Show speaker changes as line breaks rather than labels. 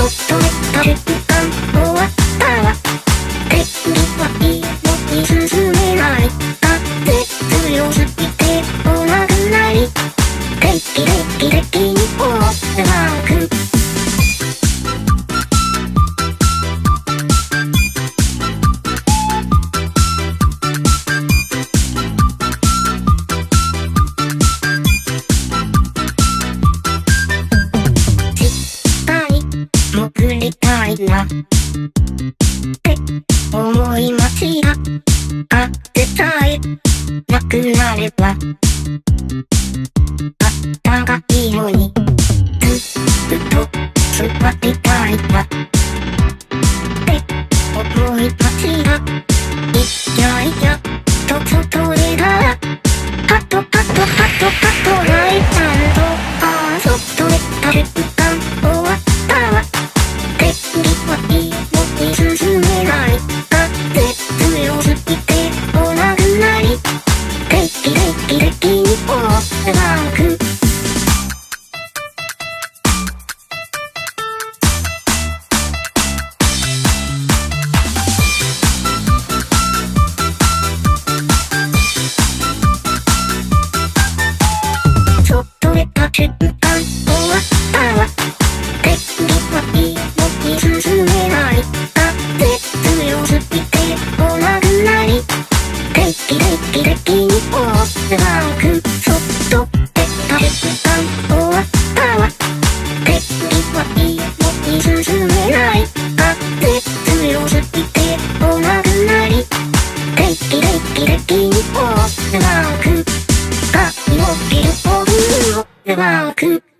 っとした瞬間終わったわ。敵はいいのに進めない。風強すぎて来なくない。敵にオールバック。潜りたいなって思いました。風さえなくなればあったかいのにずっと座りたいなって思いました。いやいやと外でだハトライタンと外でた瞬間終わったわ。敵はいいのに進めない。風強すぎて来なくない。敵にオールバック。外でた瞬間終わったわ。敵はいいのに進めない。風強すぎて来なくない。敵にオールバック。外でた瞬間終わったわ。敵はいいのに進めない。風強すぎて来なくない。敵にオールバック。神のビルボールオールバック。